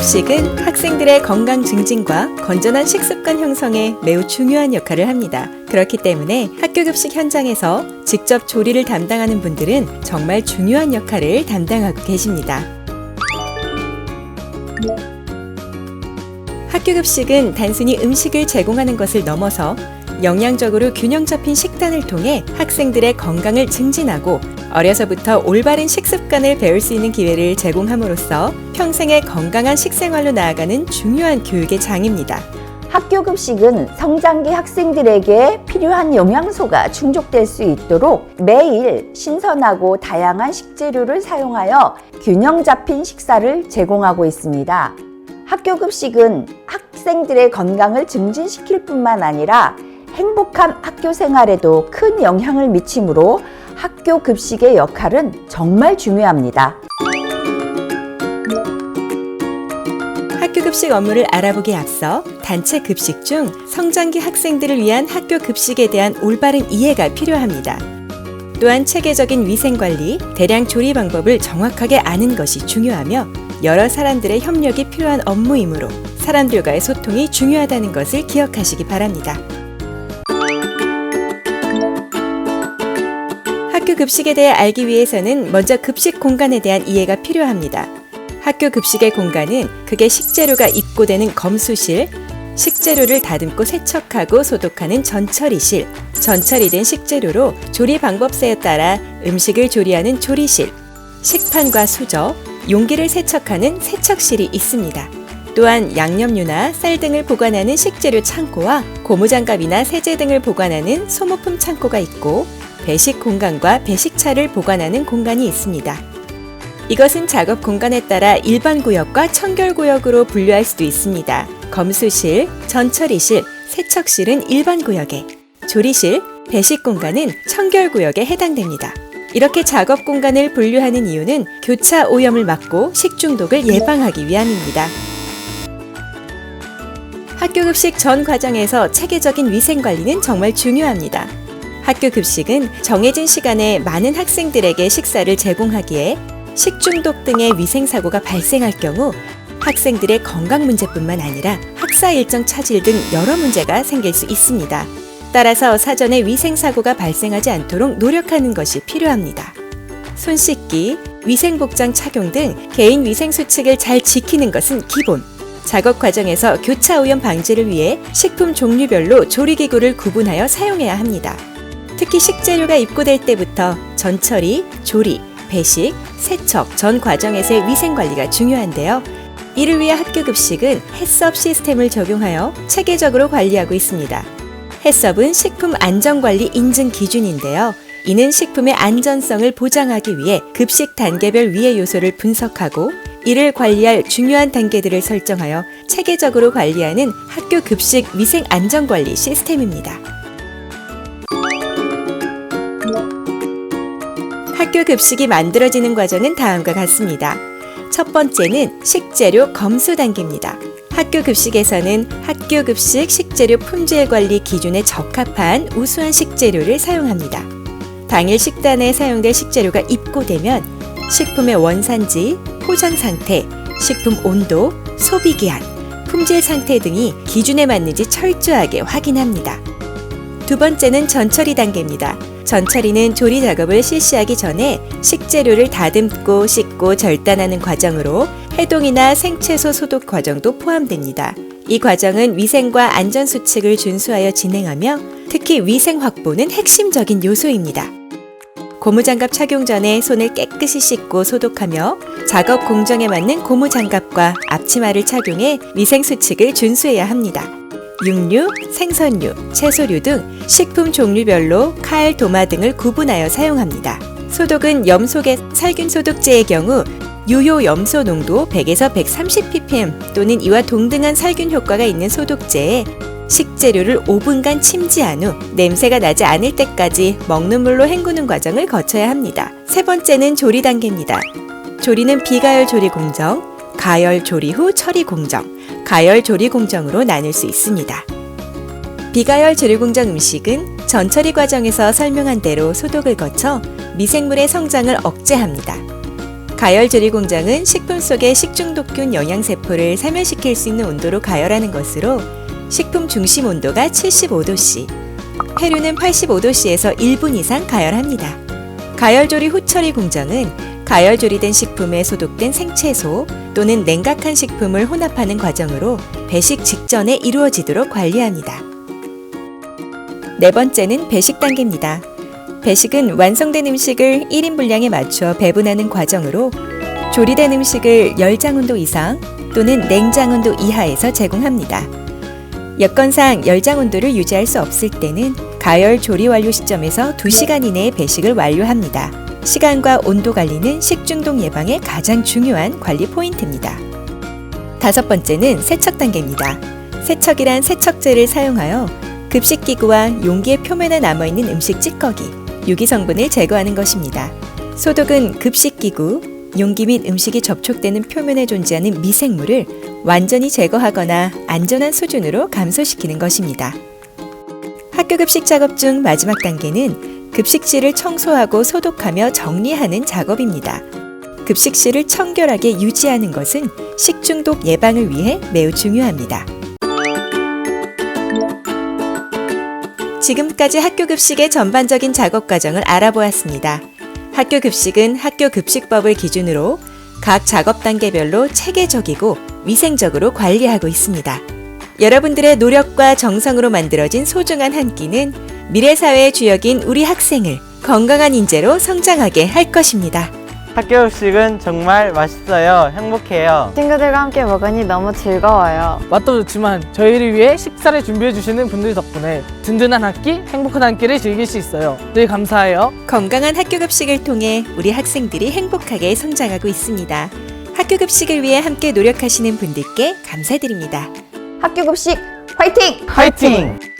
급식은 학생들의 건강 증진과 건전한 식습관 형성에 매우 중요한 역할을 합니다. 그렇기 때문에 학교 급식 현장에서 직접 조리를 담당하는 분들은 정말 중요한 역할을 담당하고 계십니다. 학교 급식은 단순히 음식을 제공하는 것을 넘어서 영양적으로 균형 잡힌 식단을 통해 학생들의 건강을 증진하고 어려서부터 올바른 식습관을 배울 수 있는 기회를 제공함으로써 평생의 건강한 식생활로 나아가는 중요한 교육의 장입니다. 학교 급식은 성장기 학생들에게 필요한 영양소가 충족될 수 있도록 매일 신선하고 다양한 식재료를 사용하여 균형 잡힌 식사를 제공하고 있습니다. 학교 급식은 학생들의 건강을 증진시킬 뿐만 아니라 행복한 학교 생활에도 큰 영향을 미치므로 학교 급식의 역할은 정말 중요합니다. 학교 급식 업무를 알아보기에 앞서 단체 급식 중 성장기 학생들을 위한 학교 급식에 대한 올바른 이해가 필요합니다. 또한 체계적인 위생관리, 대량 조리 방법을 정확하게 아는 것이 중요하며 여러 사람들의 협력이 필요한 업무이므로 사람들과의 소통이 중요하다는 것을 기억하시기 바랍니다. 학교 급식에 대해 알기 위해서는 먼저 급식 공간에 대한 이해가 필요합니다. 학교 급식의 공간은 극의 식재료가 입고되는 검수실, 식재료를 다듬고 세척하고 소독하는 전처리실, 전처리된 식재료로 조리 방법새에 따라 음식을 조리하는 조리실, 식판과 수저, 용기를 세척하는 세척실이 있습니다. 또한 양념류나 쌀 등을 보관하는 식재료 창고와 고무장갑이나 세제 등을 보관하는 소모품 창고가 있고 배식 공간과 배식차를 보관하는 공간이 있습니다. 이것은 작업 공간에 따라 일반 구역과 청결 구역으로 분류할 수도 있습니다. 검수실, 전처리실, 세척실은 일반 구역에, 조리실, 배식 공간은 청결 구역에 해당됩니다. 이렇게 작업 공간을 분류하는 이유는 교차 오염을 막고 식중독을 예방하기 위함입니다. 학교 급식 전 과정에서 체계적인 위생 관리는 정말 중요합니다. 학교 급식은 정해진 시간에 많은 학생들에게 식사를 제공하기에 식중독 등의 위생사고가 발생할 경우 학생들의 건강 문제뿐만 아니라 학사 일정 차질 등 여러 문제가 생길 수 있습니다. 따라서 사전에 위생사고가 발생하지 않도록 노력하는 것이 필요합니다. 손 씻기, 위생복장 착용 등 개인 위생 수칙을 잘 지키는 것은 기본. 작업 과정에서 교차 오염 방지를 위해 식품 종류별로 조리기구를 구분하여 사용해야 합니다. 특히 식재료가 입고될 때부터 전처리, 조리, 배식, 세척 전 과정에서의 위생관리가 중요한데요. 이를 위해 학교 급식은 해썹 시스템을 적용하여 체계적으로 관리하고 있습니다. 해썹은 식품 안전관리 인증 기준인데요. 이는 식품의 안전성을 보장하기 위해 급식 단계별 위해 요소를 분석하고 이를 관리할 중요한 단계들을 설정하여 체계적으로 관리하는 학교 급식 위생 안전관리 시스템입니다. 학교 급식이 만들어지는 과정은 다음과 같습니다. 첫 번째는 식재료 검수 단계입니다. 학교 급식에서는 학교 급식 식재료 품질 관리 기준에 적합한 우수한 식재료를 사용합니다. 당일 식단에 사용될 식재료가 입고되면 식품의 원산지, 포장 상태, 식품 온도, 소비 기한, 품질 상태 등이 기준에 맞는지 철저하게 확인합니다. 두 번째는 전처리 단계입니다. 전처리는 조리 작업을 실시하기 전에 식재료를 다듬고 씻고 절단하는 과정으로 해동이나 생채소 소독 과정도 포함됩니다. 이 과정은 위생과 안전 수칙을 준수하여 진행하며 특히 위생 확보는 핵심적인 요소입니다. 고무장갑 착용 전에 손을 깨끗이 씻고 소독하며 작업 공정에 맞는 고무장갑과 앞치마를 착용해 위생 수칙을 준수해야 합니다. 육류, 생선류, 채소류 등 식품 종류별로 칼, 도마 등을 구분하여 사용합니다. 소독은 염소계 살균 소독제의 경우 유효 염소 농도 100에서 130ppm 또는 이와 동등한 살균 효과가 있는 소독제에 식재료를 5분간 침지한 후 냄새가 나지 않을 때까지 먹는 물로 헹구는 과정을 거쳐야 합니다. 세 번째는 조리 단계입니다. 조리는 비가열 조리 공정, 가열 조리 후 처리 공정, 가열 조리 공정으로 나눌 수 있습니다. 비가열 조리 공정 음식은 전처리 과정에서 설명한 대로 소독을 거쳐 미생물의 성장을 억제합니다. 가열조리 공정은 식품 속의 식중독균 영양세포를 사멸시킬 수 있는 온도로 가열하는 것으로 식품 중심 온도가 75도씨, 폐류는 85도씨에서 1분 이상 가열합니다. 가열조리 후처리 공정은 가열조리된 식품에 소독된 생채소 또는 냉각한 식품을 혼합하는 과정으로 배식 직전에 이루어지도록 관리합니다. 네 번째는 배식 단계입니다. 배식은 완성된 음식을 1인 분량에 맞춰 배분하는 과정으로 조리된 음식을 열장온도 이상 또는 냉장온도 이하에서 제공합니다. 여건상 열장온도를 유지할 수 없을 때는 가열 조리 완료 시점에서 2시간 이내에 배식을 완료합니다. 시간과 온도 관리는 식중독 예방에 가장 중요한 관리 포인트입니다. 다섯 번째는 세척 단계입니다. 세척이란 세척제를 사용하여 급식기구와 용기의 표면에 남아있는 음식 찌꺼기, 유기 성분을 제거하는 것입니다. 소독은 급식기구, 용기 및 음식이 접촉되는 표면에 존재하는 미생물을 완전히 제거하거나 안전한 수준으로 감소시키는 것입니다. 학교 급식 작업 중 마지막 단계는 급식실을 청소하고 소독하며 정리하는 작업입니다. 급식실을 청결하게 유지하는 것은 식중독 예방을 위해 매우 중요합니다. 지금까지 학교 급식의 전반적인 작업 과정을 알아보았습니다. 학교 급식은 학교 급식법을 기준으로 각 작업 단계별로 체계적이고 위생적으로 관리하고 있습니다. 여러분들의 노력과 정성으로 만들어진 소중한 한 끼는 미래 사회의 주역인 우리 학생을 건강한 인재로 성장하게 할 것입니다. 학교 급식은 정말 맛있어요. 행복해요. 친구들과 함께 먹으니 너무 즐거워요. 맛도 좋지만 저희를 위해 식사를 준비해 주시는 분들 덕분에 든든한 한 끼, 행복한 한 끼를 즐길 수 있어요. 늘 감사해요. 건강한 학교 급식을 통해 우리 학생들이 행복하게 성장하고 있습니다. 학교 급식을 위해 함께 노력하시는 분들께 감사드립니다. 학교 급식 화이팅! 화이팅!